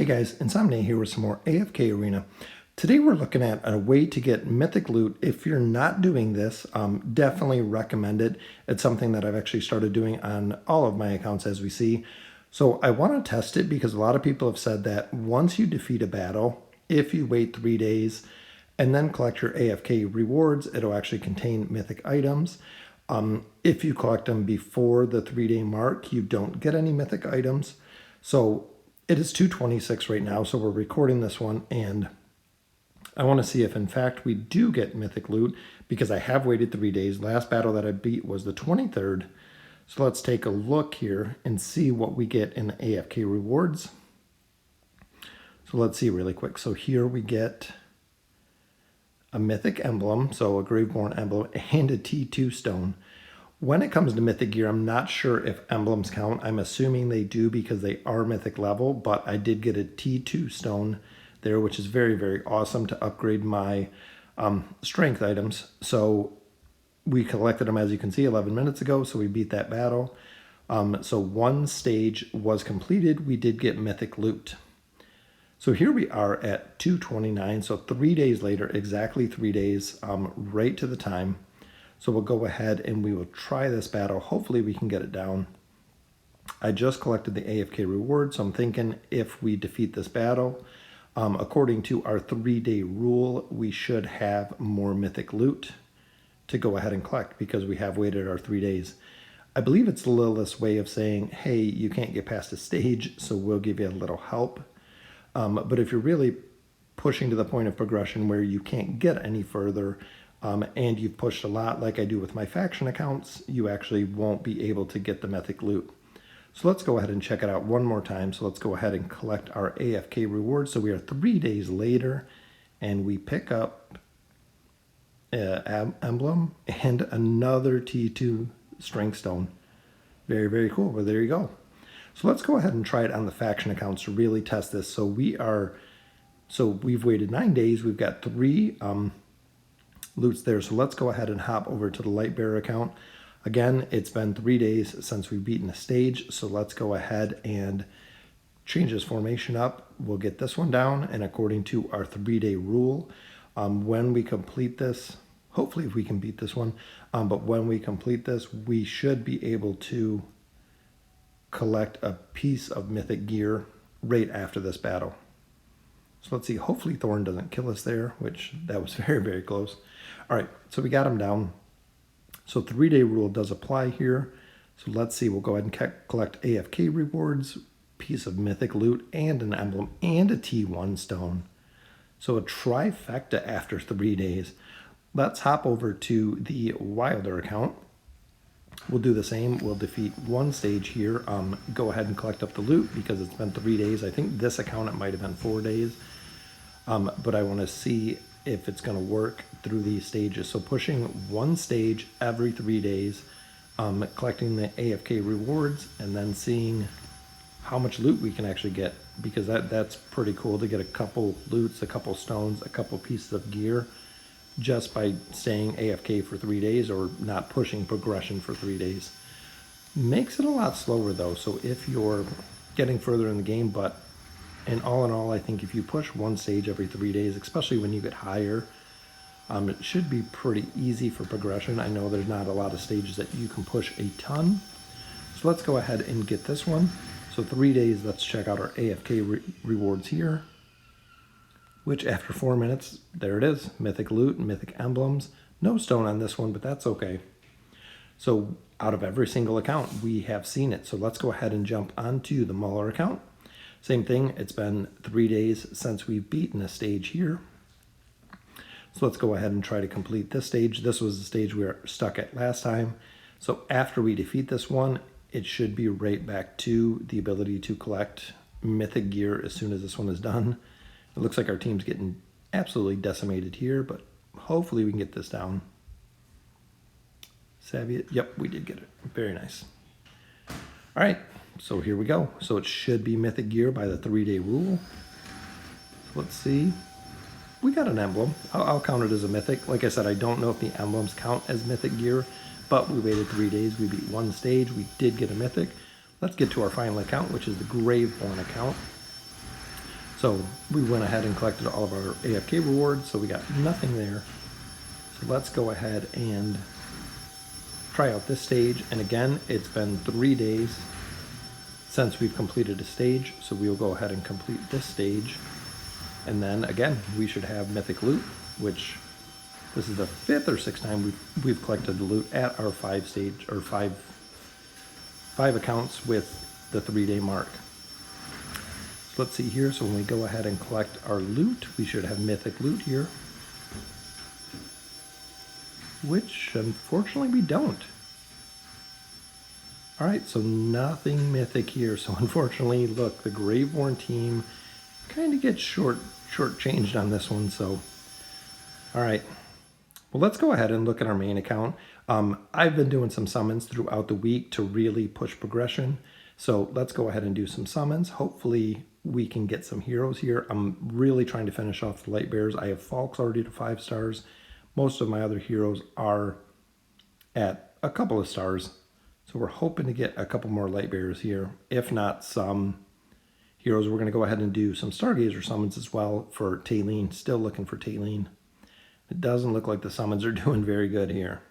Hey guys, Insomnia here with some more AFK Arena. Today we're looking at a way to get mythic loot. If you're not doing this, definitely recommend it. It's something that I've actually started doing on all of my accounts as we see. So I want to test it because a lot of people have said that once you defeat a battle, if you wait 3 days and then collect your AFK rewards, it'll actually contain mythic items. If you collect them before the 3-day mark, you don't get any mythic items. So it is 2:26 right now, so we're recording this one, and I want to see if in fact we do get mythic loot because I have waited 3 days. Last battle that I beat was the 23rd. So let's take a look here and see what we get in the AFK rewards. So let's see really quick. So here we get a mythic emblem, so a Graveborn emblem, and a T2 stone. When it comes to mythic gear, I'm not sure if emblems count. I'm assuming they do because they are mythic level, but I did get a T2 stone there, which is very, very awesome to upgrade my strength items. So we collected them, as you can see, 11 minutes ago, so we beat that battle. So one stage was completed. We did get mythic loot. So here we are at 2:29, so 3 days later, exactly 3 days, right to the time. So we'll go ahead and we will try this battle. Hopefully we can get it down. I just collected the AFK reward, so I'm thinking if we defeat this battle, according to our 3-day rule, we should have more mythic loot to go ahead and collect because we have waited our 3 days. I believe it's Lilith's way of saying, hey, you can't get past a stage, so we'll give you a little help. But if you're really pushing to the point of progression where you can't get any further, and you've pushed a lot like I do with my faction accounts, you actually won't be able to get the mythic loot. So let's go ahead and check it out one more time. So let's go ahead and collect our AFK rewards. So we are 3 days later, and we pick up an emblem and another T2 strength stone. Very, very cool. Well, there you go. So let's go ahead and try it on the faction accounts to really test this. So we've waited 9 days. We've got 3 loots there. So let's go ahead and hop over to the Lightbearer account. Again, it's been 3 days since we've beaten a stage. So let's go ahead and change this formation up. We'll get this one down. And according to our 3-day rule, when we complete this, hopefully if we can beat this one, but when we complete this, we should be able to collect a piece of mythic gear right after this battle. So let's see, hopefully Thorn doesn't kill us there, which that was very, very close. All right, so we got him down. So 3-day rule does apply here. So let's see, we'll go ahead and collect AFK rewards, piece of mythic loot, and an emblem, and a T1 stone. So a trifecta after 3 days. Let's hop over to the Wilder account. We'll do the same. We'll defeat one stage here. Go ahead and collect up the loot because it's been 3 days. I think this account, it might have been 4 days. But I want to see if it's going to work through these stages. So pushing one stage every 3 days, collecting the AFK rewards, and then seeing how much loot we can actually get, because that's pretty cool to get a couple loots, a couple stones, a couple pieces of gear just by staying AFK for 3 days or not pushing progression for 3 days. Makes it a lot slower though, so if you're getting further in the game, but in all, I think if you push one stage every 3 days, especially when you get higher, it should be pretty easy for progression. I know there's not a lot of stages that you can push a ton. So let's go ahead and get this one. So 3 days, let's check out our AFK rewards here, which after 4 minutes, there it is. Mythic loot, mythic emblems. No stone on this one, but that's okay. So out of every single account, we have seen it. So let's go ahead and jump onto the Muller account. Same thing, it's been 3 days since we've beaten a stage here. So let's go ahead and try to complete this stage. This was the stage we were stuck at last time. So after we defeat this one, it should be right back to the ability to collect mythic gear as soon as this one is done. It looks like our team's getting absolutely decimated here, but hopefully we can get this down. Savvy, yep, we did get it. Very nice. All right, so here we go. So it should be mythic gear by the 3-day rule. Let's see. We got an emblem. I'll count it as a mythic. Like I said, I don't know if the emblems count as mythic gear, but we waited 3 days. We beat one stage. We did get a mythic. Let's get to our final account, which is the Graveborn account. So we went ahead and collected all of our AFK rewards, so we got nothing there. So let's go ahead and try out this stage. And again, it's been 3 days since we've completed a stage, so we'll go ahead and complete this stage. And then again, we should have mythic loot, which this is the 5th or 6th time we've collected the loot at our 5 accounts with the 3-day mark. So let's see here. So when we go ahead and collect our loot, we should have mythic loot here, which unfortunately we don't. All right, so nothing mythic here. So unfortunately, look, the Graveworn team kind of gets shortchanged on this one. So, all right, well, let's go ahead and look at our main account. I've been doing some summons throughout the week to really push progression. So let's go ahead and do some summons. Hopefully we can get some heroes here. I'm really trying to finish off the light bearers. I have Falks already to 5 stars. Most of my other heroes are at a couple of stars. So we're hoping to get a couple more light bearers here. If not some heroes, we're going to go ahead and do some Stargazer summons as well for Taylene. Still looking for Taylene. It doesn't look like the summons are doing very good here.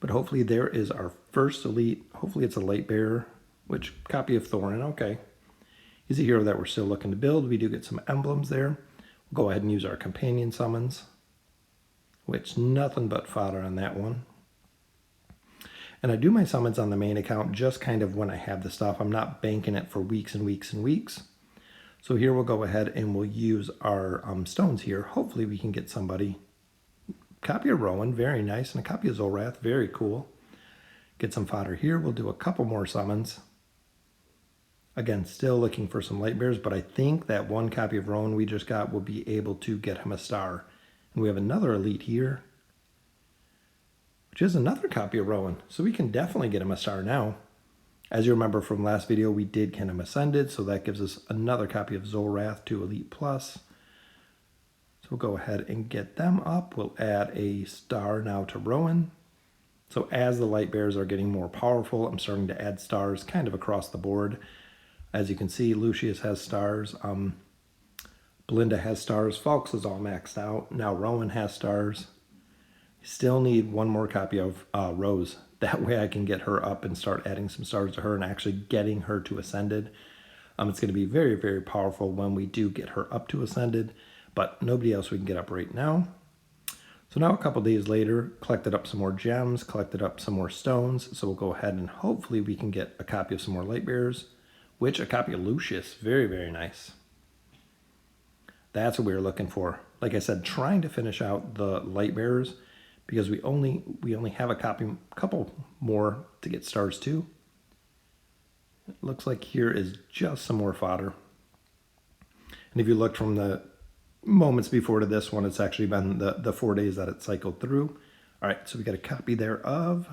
But hopefully there is our first elite. Hopefully it's a light bearer, which copy of Thorin. Okay. He's a hero that we're still looking to build. We do get some emblems there. We'll go ahead and use our companion summons, which nothing but fodder on that one. And I do my summons on the main account just kind of when I have the stuff. I'm not banking it for weeks and weeks and weeks. So here we'll go ahead and we'll use our stones here. Hopefully we can get somebody. Copy of Rowan, very nice. And a copy of Zolrath, very cool. Get some fodder here. We'll do a couple more summons. Again, still looking for some light bears, but I think that one copy of Rowan we just got will be able to get him a star. And we have another elite here, which is another copy of Rowan. So we can definitely get him a star now. As you remember from last video, we did get him ascended, so that gives us another copy of Zolrath to Elite Plus. So we'll go ahead and get them up. We'll add a star now to Rowan. So as the light bears are getting more powerful, I'm starting to add stars kind of across the board. As you can see, Lucius has stars. Belinda has stars. Falks is all maxed out. Now Rowan has stars. Still need one more copy of Rose. That way I can get her up and start adding some stars to her and actually getting her to Ascended. It's going to be very, very powerful when we do get her up to Ascended, but nobody else we can get up right now. So now a couple days later, collected up some more gems, collected up some more stones. So we'll go ahead and hopefully we can get a copy of some more light bearers, which a copy of Lucius. Very, very nice. That's what we were looking for. Like I said, trying to finish out the light bearers because we only have a couple more to get stars too. It looks like here is just some more fodder. And if you look from the moments before to this one, it's actually been the 4 days that it cycled through. All right, so we got a copy there of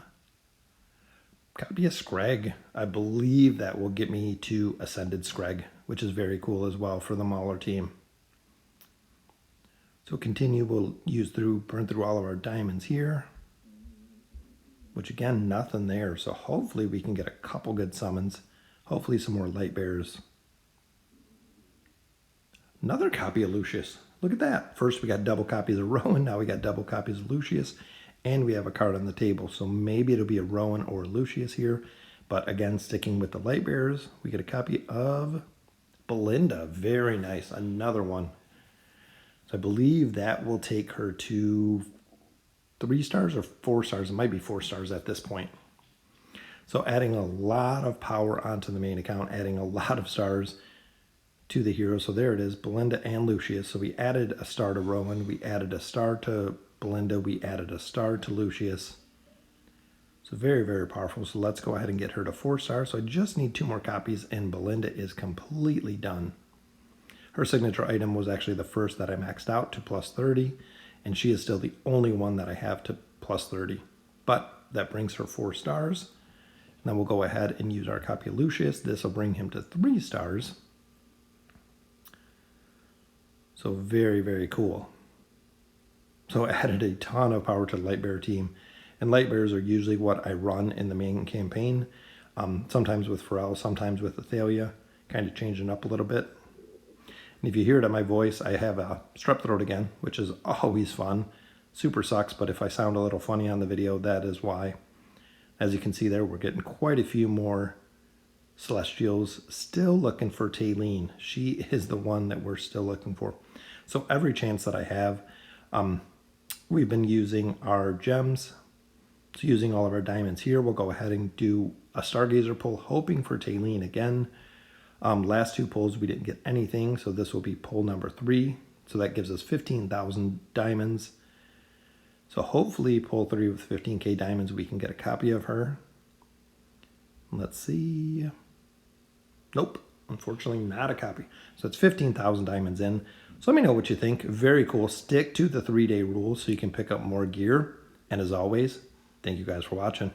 copy of Scrag. I believe that will get me to Ascended Scrag, which is very cool as well for the Mauler team. So continue, we'll burn through all of our diamonds here, which again, nothing there. So hopefully we can get a couple good summons, hopefully some more light bearers. Another copy of Lucius. Look at that. First we got double copies of Rowan, now we got double copies of Lucius, and we have a card on the table. So maybe it'll be a Rowan or a Lucius here. But again, sticking with the light bearers, we get a copy of Belinda. Very nice. Another one. So I believe that will take her to 3 stars or 4 stars. It might be 4 stars at this point. So adding a lot of power onto the main account, adding a lot of stars to the hero. So there it is, Belinda and Lucius. So we added a star to Rowan, we added a star to Belinda, we added a star to Lucius. So very, very powerful. So let's go ahead and get her to 4 stars. So I just need 2 more copies and Belinda is completely done. Her signature item was actually the first that I maxed out to plus 30, and she is still the only one that I have to plus 30. But that brings her 4 stars. And then we'll go ahead and use our copy of Lucius. This will bring him to 3 stars. So very, very cool. So added a ton of power to the Lightbearer team. And Lightbearers are usually what I run in the main campaign. Sometimes with Pharrell, sometimes with Athalia. Kind of changing up a little bit. And if you hear it in my voice, I have a strep throat again, which is always fun. Super sucks, but if I sound a little funny on the video, that is why. As you can see there, we're getting quite a few more Celestials. Still looking for Taylene. She is the one that we're still looking for. So every chance that I have, we've been using our gems. So using all of our diamonds here, we'll go ahead and do a Stargazer pull, hoping for Taylene again. Last two pulls, we didn't get anything, so this will be pull number 3. So that gives us 15,000 diamonds. So hopefully pull 3 with 15k diamonds, we can get a copy of her. Let's see. Nope, unfortunately not a copy. So it's 15,000 diamonds in. So let me know what you think. Very cool. Stick to the 3-day rule so you can pick up more gear. And as always, thank you guys for watching.